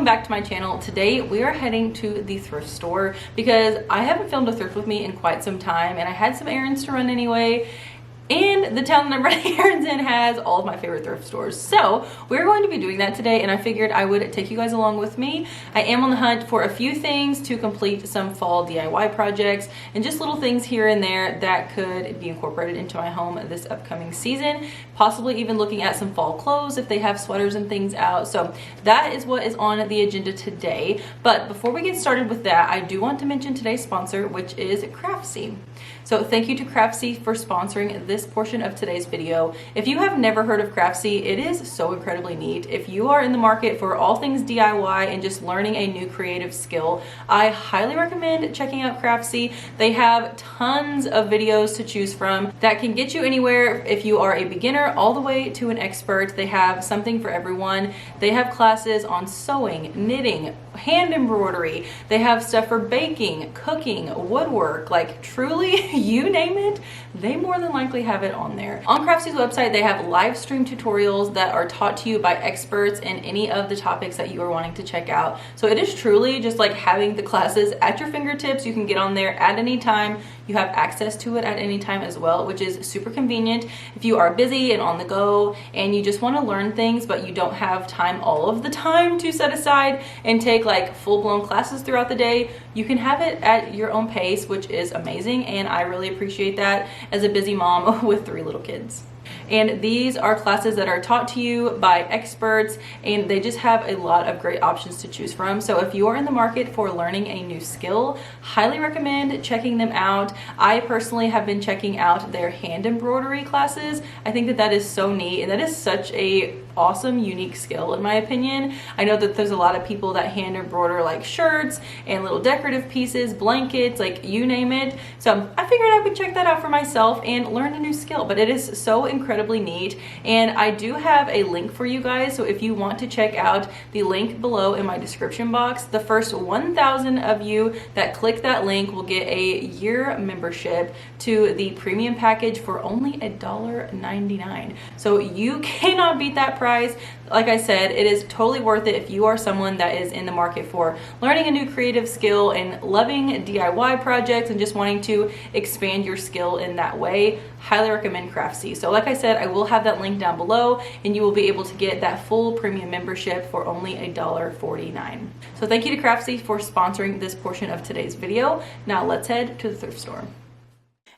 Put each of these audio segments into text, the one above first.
back to my channel. Today we are heading to the thrift store because I haven't filmed a thrift with me in quite some time and I had some errands to run anyway. And the town that I'm running errands in has all of my favorite thrift stores. So we're going to be doing that today, and I figured I would take you guys along with me. I am on the hunt for a few things to complete some fall DIY projects and just little things here and there that could be incorporated into my home this upcoming season. Possibly even looking at some fall clothes if they have sweaters and things out. So that is what is on the agenda today. But before we get started with that, I do want to mention today's sponsor, which is Craftsy. So thank you to Craftsy for sponsoring this portion of today's video. If you have never heard of Craftsy, it is so incredibly neat. If you are in the market for all things DIY and just learning a new creative skill, I highly recommend checking out Craftsy. They have tons of videos to choose from that can get you anywhere if you are a beginner all the way to an expert. They have something for everyone. They have classes on sewing, knitting, hand embroidery. They have stuff for baking, cooking, woodwork, like truly you name it, they more than likely have it on there. On Craftsy's website, they have live stream tutorials that are taught to you by experts in any of the topics that you are wanting to check out. So it is truly just like having the classes at your fingertips. You can get on there at any time. You have access to it at any time as well, which is super convenient. If you are busy and on the go and you just want to learn things, but you don't have time all of the time to set aside and take like full-blown classes throughout the day, you can have it at your own pace, which is amazing. And I really appreciate that as a busy mom with 3 little kids. And these are classes that are taught to you by experts, and they just have a lot of great options to choose from. So if you are in the market for learning a new skill, highly recommend checking them out. I personally have been checking out their hand embroidery classes. I think that is so neat, and that is such a awesome, unique skill in my opinion. I know that there's a lot of people that hand embroider like shirts and little decorative pieces, blankets, like you name it. So I figured I would check that out for myself and learn a new skill, but it is so incredibly neat. And I do have a link for you guys. So if you want to check out the link below in my description box, the first 1,000 of you that click that link will get a year membership to the premium package for only $1.99. So you cannot beat that price. Like I said, it is totally worth it if you are someone that is in the market for learning a new creative skill and loving DIY projects and just wanting to expand your skill in that way. Highly recommend Craftsy. So like I said, I will have that link down below and you will be able to get that full premium membership for only $1.49. So thank you to Craftsy for sponsoring this portion of today's video. Now let's head to the thrift store.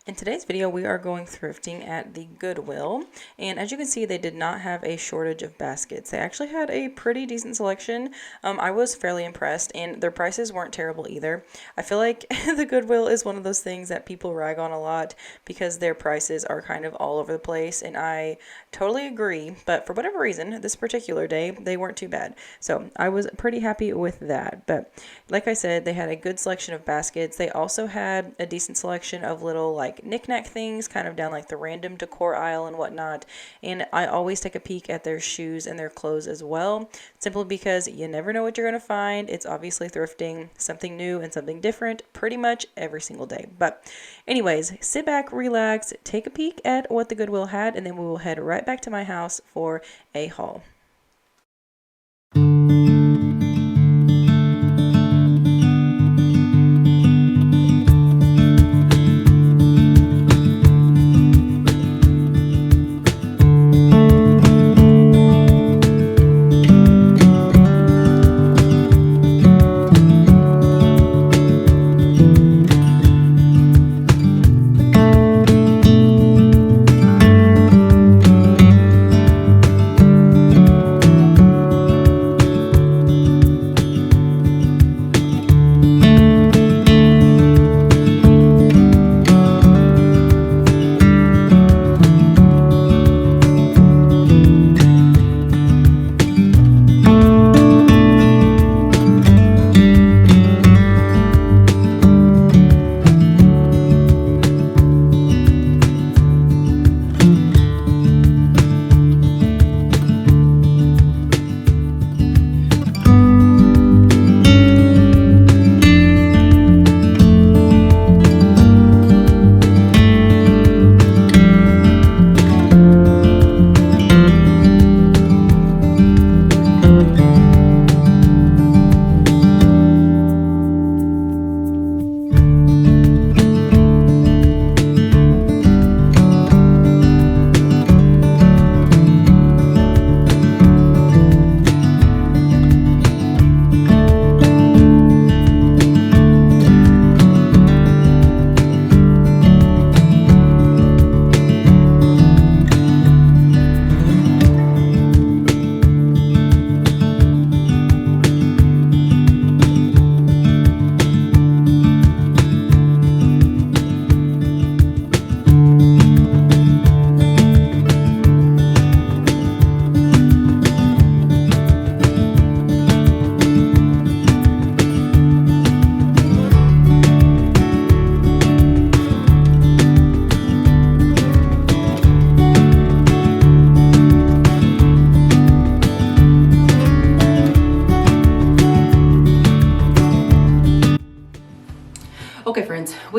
In today's video, we are going thrifting at the Goodwill, and as you can see, they did not have a shortage of baskets. They actually had a pretty decent selection. I was fairly impressed, and their prices weren't terrible either. I feel like the Goodwill is one of those things that people rag on a lot because their prices are kind of all over the place, and I totally agree, but for whatever reason, this particular day, they weren't too bad. So I was pretty happy with that, but like I said, they had a good selection of baskets. They also had a decent selection of little like knick-knack things kind of down like the random decor aisle and whatnot, and I always take a peek at their shoes and their clothes as well, simply because you never know what you're going to find. It's obviously thrifting, something new and something different pretty much every single day. But anyways, sit back, relax, take a peek at what the Goodwill had, and then we will head right back to my house for a haul.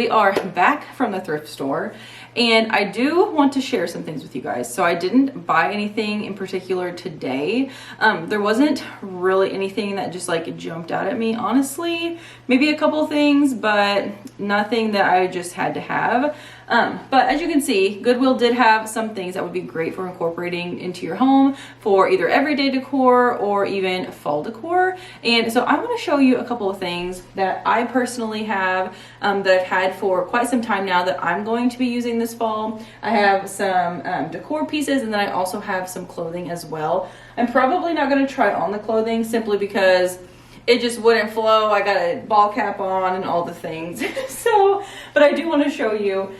we are back from the thrift store, and I do want to share some things with you guys. So I didn't buy anything in particular today. There wasn't really anything that just like jumped out at me, honestly. Maybe a couple things, but nothing that I just had to have. But as you can see, Goodwill did have some things that would be great for incorporating into your home for either everyday decor or even fall decor. And so I'm going to show you a couple of things that I personally have that I've had for quite some time now that I'm going to be using this fall. I have some decor pieces, and then I also have some clothing as well. I'm probably not going to try on the clothing simply because it just wouldn't flow. I got a ball cap on and all the things. But I do want to show you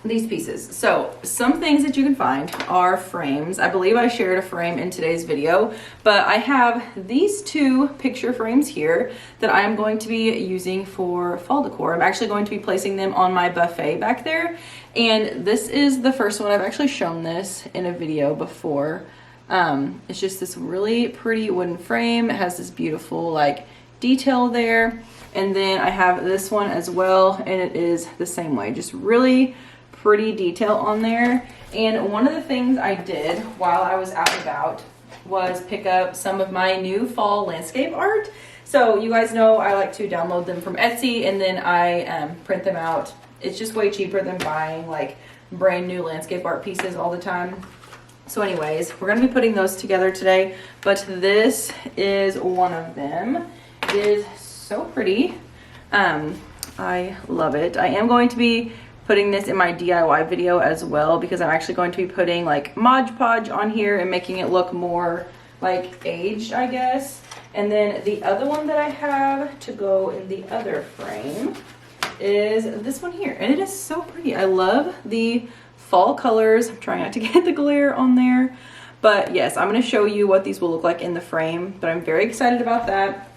these pieces. So some things that you can find are frames. I believe I shared a frame in today's video, but I have these two picture frames here that I'm going to be using for fall decor. I'm actually going to be placing them on my buffet back there. And this is the first one. I've actually shown this in a video before. It's just this really pretty wooden frame. It has this beautiful like detail there. And then I have this one as well, and it is the same way, just really pretty detail on there. And one of the things I did while I was out and about was pick up some of my new fall landscape art. So you guys know I like to download them from Etsy, and then I print them out. It's just way cheaper than buying like brand new landscape art pieces all the time. So anyways, we're gonna be putting those together today, but this is one of them. It is so pretty. I love it. I am going to be putting this in my DIY video as well, because I'm actually going to be putting like Mod Podge on here and making it look more like aged, I guess. And then the other one that I have to go in the other frame is this one here, and it is so pretty. I love the fall colors. I'm trying not to get the glare on there, but yes, I'm going to show you what these will look like in the frame, but I'm very excited about that.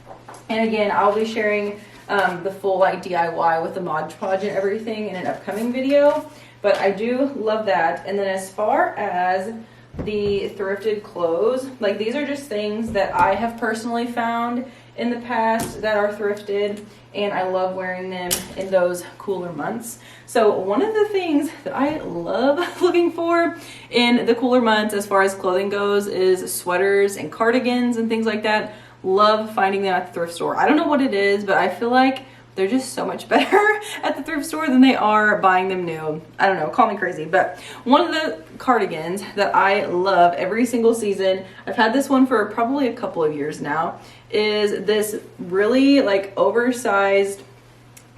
And again, I'll be sharing the full like DIY with the Mod Podge and everything in an upcoming video, but I do love that. And then as far as the thrifted clothes, like these are just things that I have personally found in the past that are thrifted, and I love wearing them in those cooler months. So one of the things that I love looking for in the cooler months as far as clothing goes is sweaters and cardigans and things like that. Love finding them at the thrift store. I don't know what it is, but I feel like they're just so much better at the thrift store than they are buying them new. I don't know, call me crazy, but one of the cardigans that I love every single season, I've had this one for probably a couple of years now, is this really like oversized,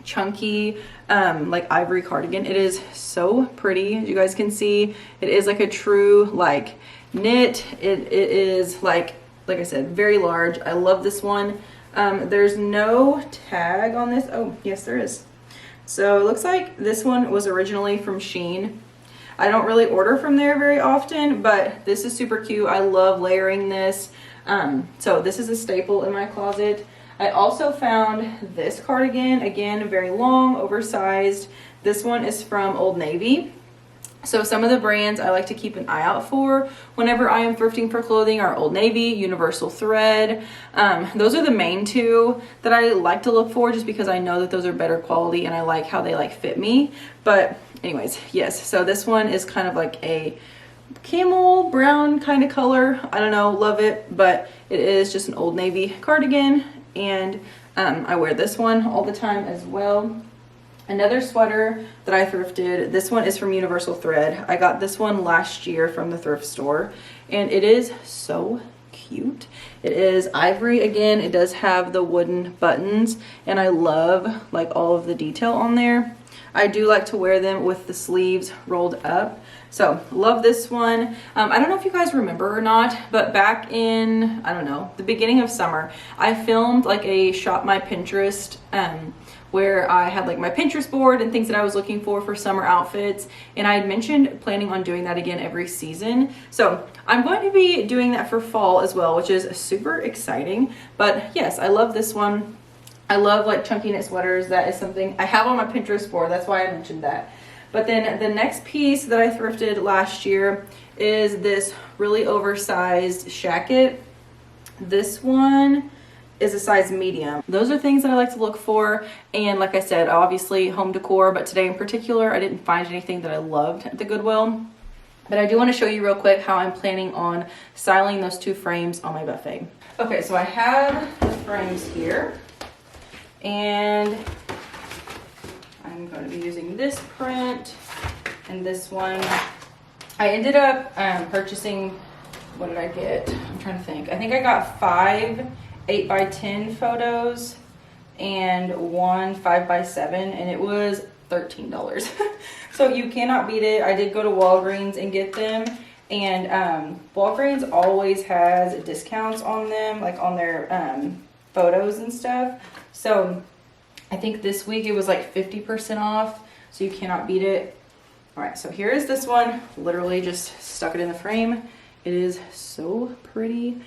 chunky, like ivory cardigan. It is so pretty. As you guys can see, it is like a true like knit. It is like I said, very large. I love this one. There's no tag on this. Oh, yes, there is. So it looks like this one was originally from Shein. I don't really order from there very often, but this is super cute. I love layering this. So this is a staple in my closet. I also found this cardigan, again, very long, oversized. This one is from Old Navy. So some of the brands I like to keep an eye out for whenever I am thrifting for clothing are Old Navy, Universal Thread. Those are the main two that I like to look for, just because I know that those are better quality and I like how they like fit me. But anyways, yes, so this one is kind of like a camel brown kind of color. I don't know, love it, but it is just an Old Navy cardigan, and I wear this one all the time as well. Another sweater that I thrifted, this one is from Universal Thread. I got this one last year from the thrift store, and it is so cute. It is ivory again. It does have the wooden buttons, and I love like all of the detail on there. I do like to wear them with the sleeves rolled up. So love this one. I don't know if you guys remember or not, but back in, I don't know, the beginning of summer, I filmed like a Shop My Pinterest where I had like my Pinterest board and things that I was looking for summer outfits. And I had mentioned planning on doing that again every season. So I'm going to be doing that for fall as well, which is super exciting. But yes, I love this one. I love like chunky knit sweaters. That is something I have on my Pinterest board. That's why I mentioned that. But then the next piece that I thrifted last year is this really oversized shacket. This one is a size medium. Those are things that I like to look for. And like I said, obviously home decor, but today in particular, I didn't find anything that I loved at the Goodwill. But I do want to show you real quick how I'm planning on styling those 2 frames on my buffet. Okay, so I have the frames here, and I'm going to be using this print and this one. I ended up purchasing, what did I get? I'm trying to think. I think I got 5 8x10 photos and 1 5x7, and it was $13. So you cannot beat it. I did go to Walgreens and get them, and Walgreens always has discounts on them, like on their photos and stuff. So I think this week it was like 50% off, so you cannot beat it. All right, so here is this one. Literally just stuck it in the frame. It is so pretty.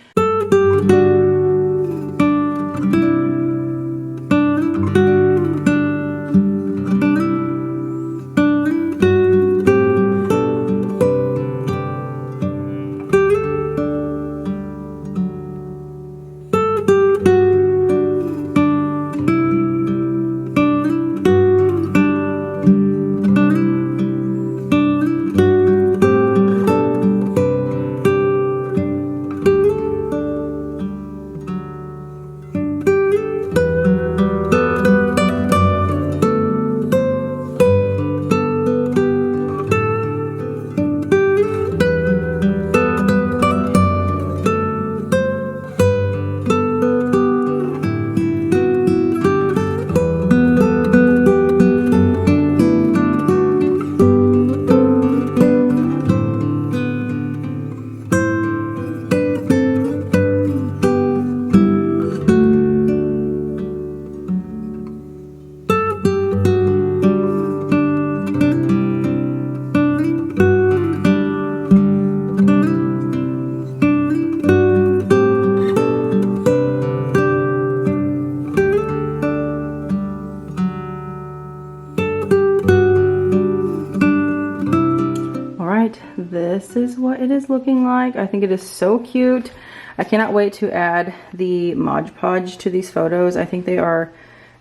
This is what it is looking like. I think it is so cute. I cannot wait to add the Mod Podge to these photos. I think they are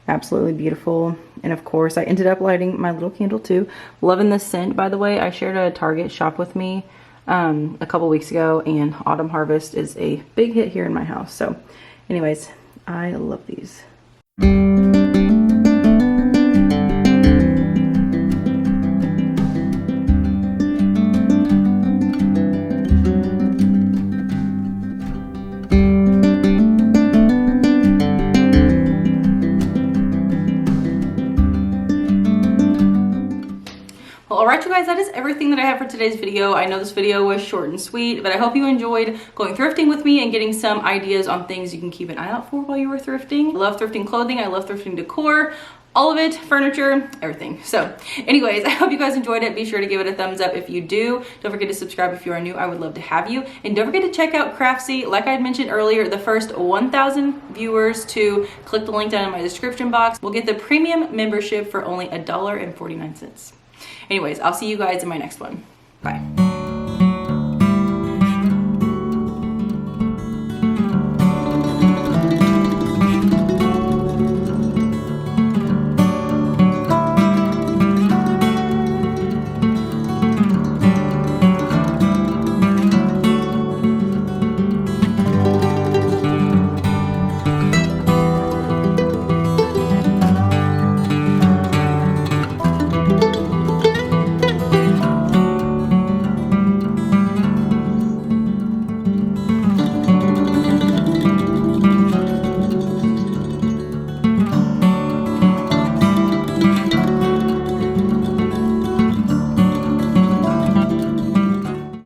absolutely beautiful. And of course, I ended up lighting my little candle too. Loving the scent, by the way. I shared a Target shop with me a couple weeks ago, and Autumn Harvest is a big hit here in my house. So anyways, I love these. Alright you guys, that is everything that I have for today's video. I know this video was short and sweet, but I hope you enjoyed going thrifting with me and getting some ideas on things you can keep an eye out for while you were thrifting. I love thrifting clothing, I love thrifting decor, all of it, furniture, everything. So anyways, I hope you guys enjoyed it. Be sure to give it a thumbs up if you do. Don't forget to subscribe if you are new. I would love to have you. And don't forget to check out Craftsy. Like I had mentioned earlier, the first 1,000 viewers to click the link down in my description box will get the premium membership for only $1.49. Anyways, I'll see you guys in my next one. Bye.